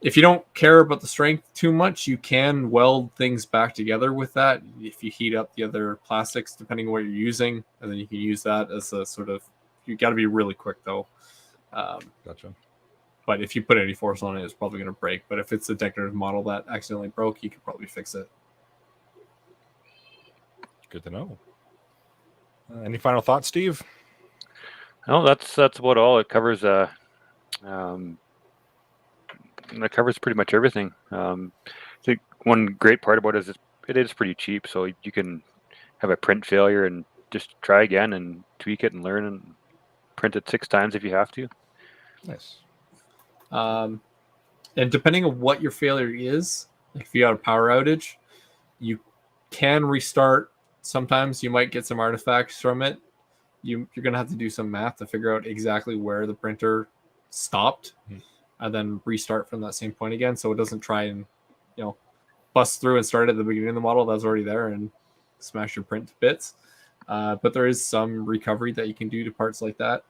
if you don't care about the strength too much, you can weld things back together with that. If you heat up the other plastics, depending on what you're using, and then you can use that as a sort of, you got to be really quick though. Gotcha. But if you put any force on it, it's probably going to break. But if it's a decorative model that accidentally broke, you could probably fix it. Good to know. Any final thoughts, Steve? No, that's about all. It covers pretty much everything. I think one great part about it is it is pretty cheap, so you can have a print failure and just try again and tweak it and learn and print it 6 times if you have to. Nice. And depending on what your failure is, like if you have a power outage, you can restart. Sometimes you might get some artifacts from it. You're going to have to do some math to figure out exactly where the printer stopped and then restart from that same point again. So it doesn't try and, you know, bust through and start at the beginning of the model that's already there and smash your print to bits. But there is some recovery that you can do to parts like that.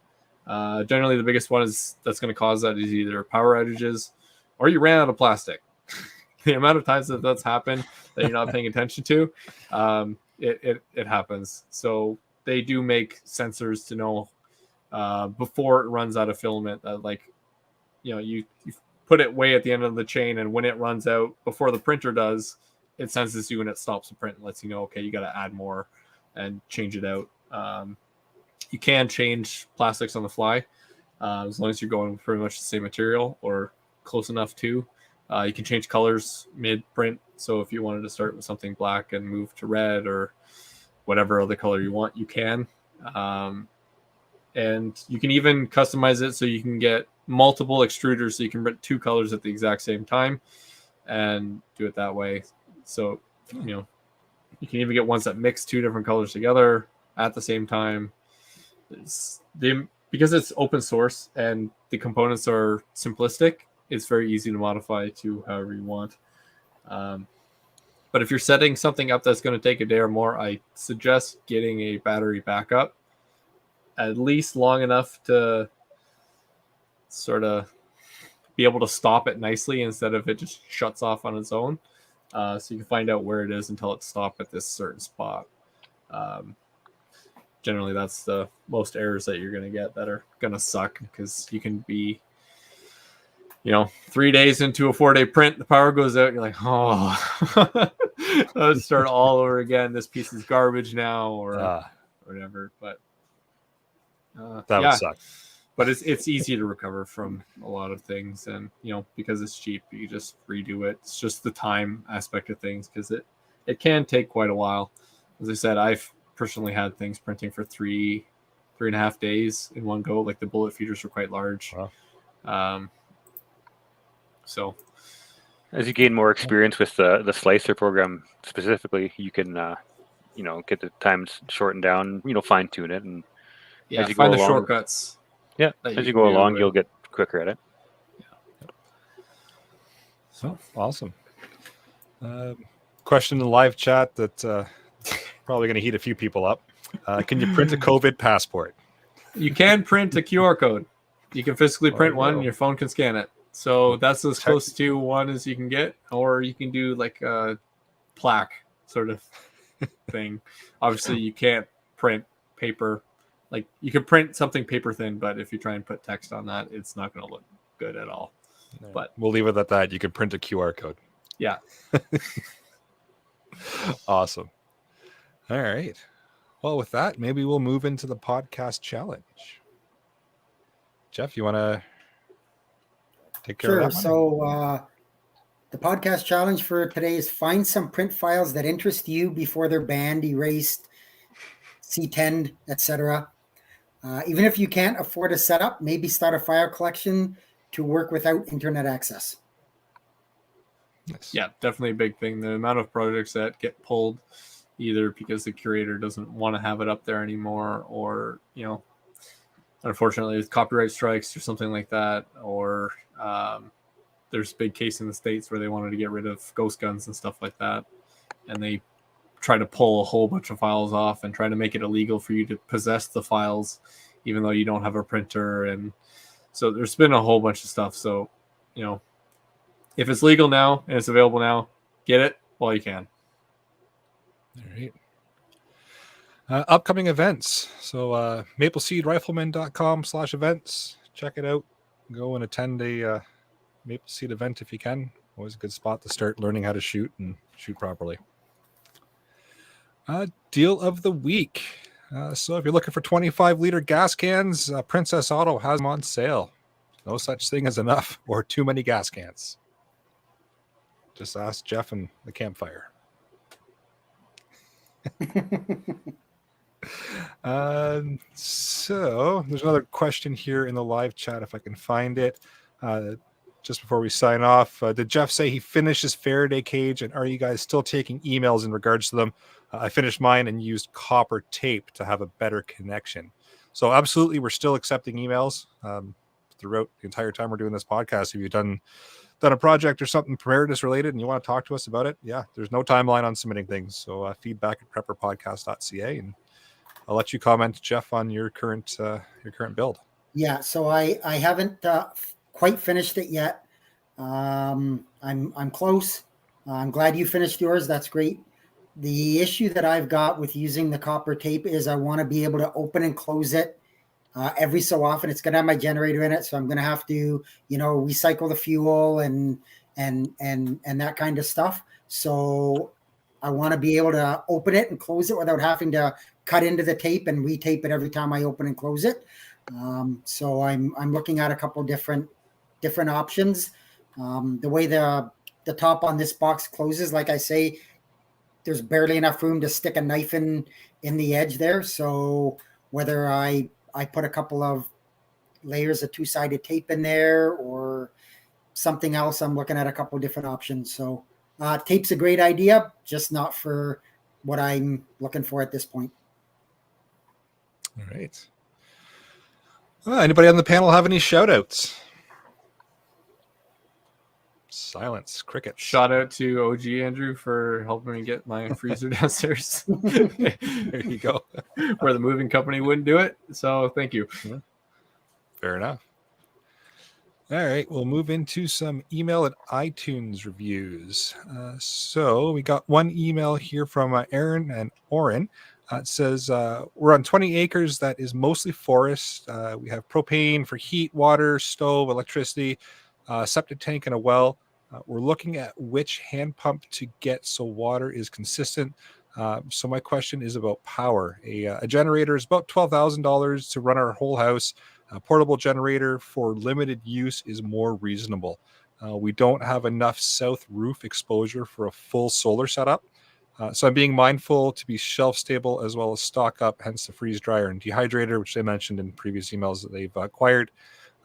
Generally, the biggest one that's going to cause that is either power outages or you ran out of plastic. The amount of times that's happened that you're not paying attention to, it happens. So they do make sensors to know before it runs out of filament. You put it way at the end of the chain, and when it runs out before the printer does, it senses you and it stops the print and lets you know, okay, you got to add more and change it out. You can change plastics on the fly as long as you're going with pretty much the same material or close enough to. You can change colors mid-print. So if you wanted to start with something black and move to red or whatever other color you want, you can. And you can even customize it so you can get multiple extruders so you can print 2 colors at the exact same time and do it that way. So, you can even get ones that mix 2 different colors together at the same time. Because it's open source and the components are simplistic, it's very easy to modify to however you want. But if you're setting something up that's going to take a day or more, I suggest getting a battery backup, at least long enough to sort of be able to stop it nicely instead of it just shuts off on its own. So you can find out where it is until it stops at this certain spot. Generally, that's the most errors that you're going to get that are going to suck, because you can be, 3 days into a 4-day print, the power goes out, and you're like, oh, let's start all over again. This piece is garbage now, or whatever. But that would suck. But it's easy to recover from a lot of things, and because it's cheap, you just redo it. It's just the time aspect of things, because it can take quite a while. As I said, I've personally had things printing for 3.5 days in one go. Like the bullet feeders were quite large. Wow. So as you gain more experience with the slicer program specifically, you can get the times shortened down, fine tune it, and as you find go along, shortcuts. Yeah, as you go along, you'll get quicker at it. Yeah. So awesome. Question in the live chat that probably going to heat a few people up. Can you print a COVID passport? You can print a QR code. You can physically print one, and your phone can scan it. So that's as close to one as you can get, or you can do like a plaque sort of thing. Obviously, you can't print paper. Like you can print something paper thin, but if you try and put text on that, it's not going to look good at all. No, but we'll leave it at that. You can print a QR code. Yeah. Awesome. All right. Well, with that, maybe we'll move into the podcast challenge. Jeff, you want to take care of that one? So the podcast challenge for today is find some print files that interest you before they're banned, erased, C10'd, etc. Even if you can't afford a setup, maybe start a file collection to work without internet access. Nice. Yeah, definitely a big thing. The amount of projects that get pulled either because the curator doesn't want to have it up there anymore, or, unfortunately with copyright strikes or something like that, or there's a big case in the States where they wanted to get rid of ghost guns and stuff like that. And they try to pull a whole bunch of files off and try to make it illegal for you to possess the files, even though you don't have a printer. And so there's been a whole bunch of stuff. So, if it's legal now and it's available now, get it while you can. All right. Upcoming events. So mapleseedrifleman.com/events. Check it out. Go and attend a Maple Seed event if you can. Always a good spot to start learning how to shoot and shoot properly. Deal of the week. So if you're looking for 25-liter gas cans, Princess Auto has them on sale. No such thing as enough or too many gas cans. Just ask Jeff and the campfire. So there's another question here in the live chat if I can find it. Just before we sign off, did Jeff say he finished his Faraday cage, and are you guys still taking emails in regards to them? I finished mine and used copper tape to have a better connection. So absolutely, we're still accepting emails throughout the entire time we're doing this podcast. If you've done a project or something preparedness related and you want to talk to us about it, yeah, there's no timeline on submitting things. So feedback at prepperpodcast.ca, and I'll let you comment, Jeff, on your current build. Yeah, so I haven't quite finished it yet. I'm close. I'm glad you finished yours. That's great. The issue that I've got with using the copper tape is I want to be able to open and close it every so often it's going to have my generator in it, so I'm going to have to, recycle the fuel and that kind of stuff. So I want to be able to open it and close it without having to cut into the tape and retape it every time I open and close it. So I'm looking at a couple different options. The way the top on this box closes, like I say, there's barely enough room to stick a knife in the edge there. So whether I put a couple of layers of 2-sided tape in there or something else, I'm looking at a couple different options. So tape's a great idea, just not for what I'm looking for at this point. All right. Anybody on the panel have any shout outs? Silence. Crickets. Shout out to OG Andrew for helping me get my freezer downstairs. There you go. Where the moving company wouldn't do it. So thank you. Fair enough. All right, we'll move into some email and iTunes reviews. So we got one email here from Aaron and Oren. It says, we're on 20 acres that is mostly forest. We have propane for heat, water, stove, electricity, septic tank, and a well. We're looking at which hand pump to get so water is consistent. So my question is about power. A generator is about $12,000 to run our whole house. A portable generator for limited use is more reasonable. We don't have enough south roof exposure for a full solar setup. So I'm being mindful to be shelf stable as well as stock up, hence the freeze dryer and dehydrator, which they mentioned in previous emails that they've acquired.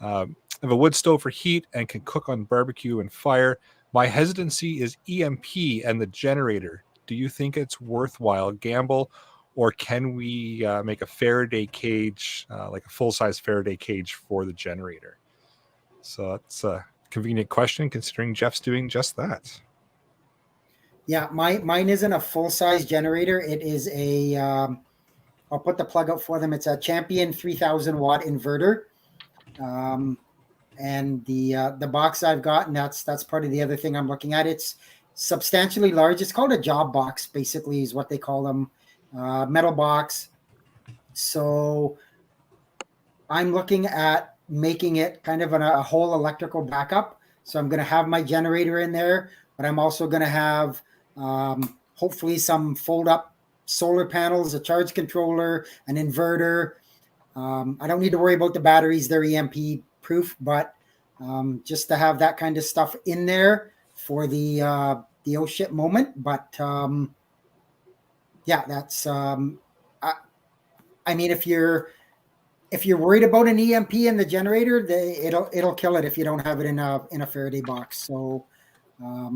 I have a wood stove for heat and can cook on barbecue and fire. My hesitancy is EMP and the generator. Do you think it's worthwhile gamble, or can we make a Faraday cage, like a full-size Faraday cage for the generator? So that's a convenient question considering Jeff's doing just that. Yeah, mine isn't a full-size generator. It is a, I'll put the plug out for them. It's a Champion 3000 watt inverter. And the box I've got, and that's part of the other thing I'm looking at. It's substantially large. It's called a job box, basically, is what they call them. Metal box. So I'm looking at making it kind of a whole electrical backup. So I'm going to have my generator in there, but I'm also going to have hopefully some fold up solar panels, a charge controller, an inverter. I don't need to worry about the batteries. They're EMP proof, but just to have that kind of stuff in there for the oh shit moment. But yeah, that's I mean, if you're worried about an EMP in the generator, it'll kill it if you don't have it in a Faraday box. So I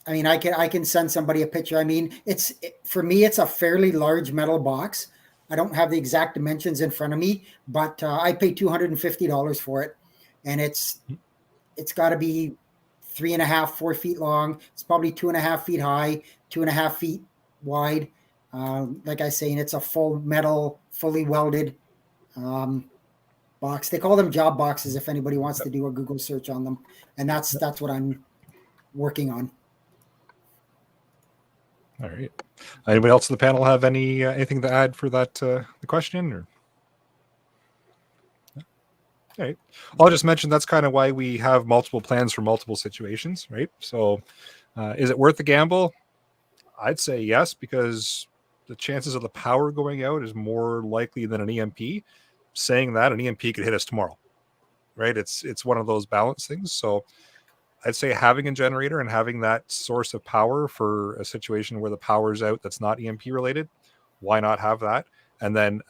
mean, I can send somebody a picture. I mean, for me, it's a fairly large metal box. I don't have the exact dimensions in front of me, but I paid $250 for it, and it's got to be 3.5, 4 feet long. It's probably 2.5 feet high, 2.5 feet wide. Like I say, and it's a full metal, fully welded box. They call them job boxes if anybody wants to do a Google search on them, and that's what I'm working on. All right. Anybody else in the panel have anything to add for that the question? Or all right, I'll just mention that's kind of why we have multiple plans for multiple situations, right? So, is it worth the gamble? I'd say yes, because the chances of the power going out is more likely than an EMP. Saying that, an EMP could hit us tomorrow, right? It's one of those balance things. So I'd say having a generator and having that source of power for a situation where the power's out that's not EMP related, why not have that? And then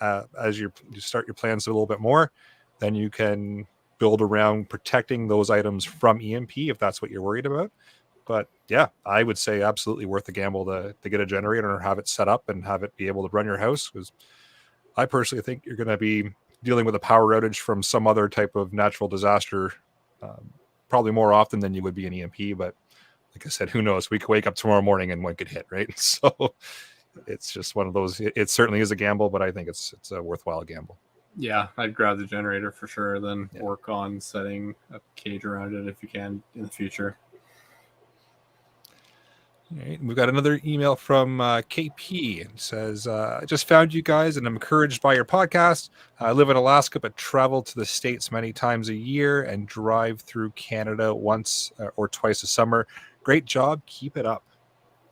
as you start your plans a little bit more, then you can build around protecting those items from EMP if that's what you're worried about. But yeah, I would say absolutely worth the gamble to get a generator or have it set up and have it be able to run your house, because I personally think you're going to be dealing with a power outage from some other type of natural disaster probably more often than you would be an EMP. But like I said, who knows? We could wake up tomorrow morning and one could hit, right? So it's just one of those. It certainly is a gamble, but I think it's a worthwhile gamble. Yeah, I'd grab the generator for sure, then work on setting a cage around it if you can in the future. All right, we've got another email from KP. It says, I just found you guys and I'm encouraged by your podcast. I live in Alaska, but travel to the States many times a year and drive through Canada once or twice a summer. Great job. Keep it up.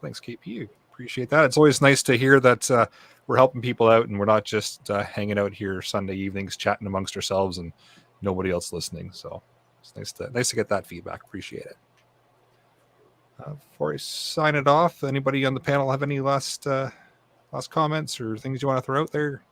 Thanks, KP. Appreciate that. It's always nice to hear that we're helping people out and we're not just hanging out here Sunday evenings chatting amongst ourselves and nobody else listening. So it's nice to get that feedback. Appreciate it. Before I sign it off, anybody on the panel have any last comments or things you want to throw out there?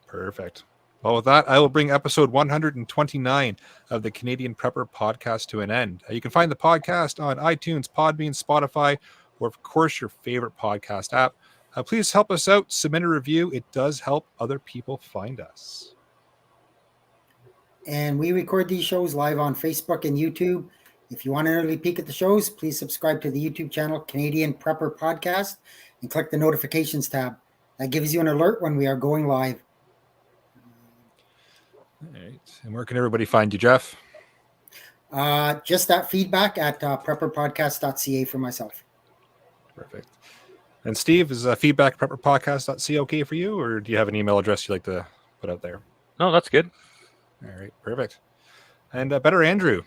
Perfect. Well, with that, I will bring episode 129 of the Canadian Prepper Podcast to an end. You can find the podcast on iTunes, Podbean, Spotify, or of course your favorite podcast app. Please help us out. Submit a review. It does help other people find us. And we record these shows live on Facebook and YouTube. If you want an early peek at the shows, please subscribe to the YouTube channel Canadian Prepper Podcast and click the notifications tab. That gives you an alert when we are going live. All right. And where can everybody find you, Jeff? Just that feedback at prepperpodcast.ca for myself. Perfect. And Steve, is feedback prepperpodcast.ca okay for you, or do you have an email address you'd like to put out there? No, that's good. All right, perfect. And Better Andrew.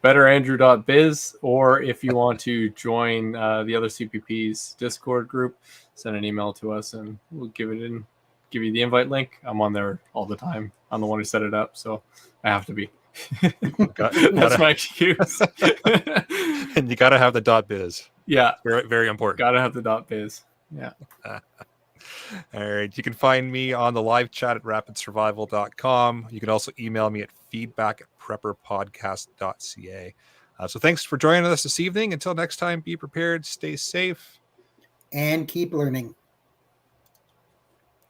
betterandrew.biz, or if you want to join the other CPP's Discord group, send an email to us and we'll give you the invite link. I'm on there all the time. I'm the one who set it up, so I have to be. That's my excuse. And you got to have the .biz. Yeah, Very, very important. gotta have the .biz. Yeah. All right. You can find me on the live chat at rapidsurvival.com. You can also email me at feedback@prepperpodcast.ca. So thanks for joining us this evening. Until next time, be prepared, stay safe, And keep learning.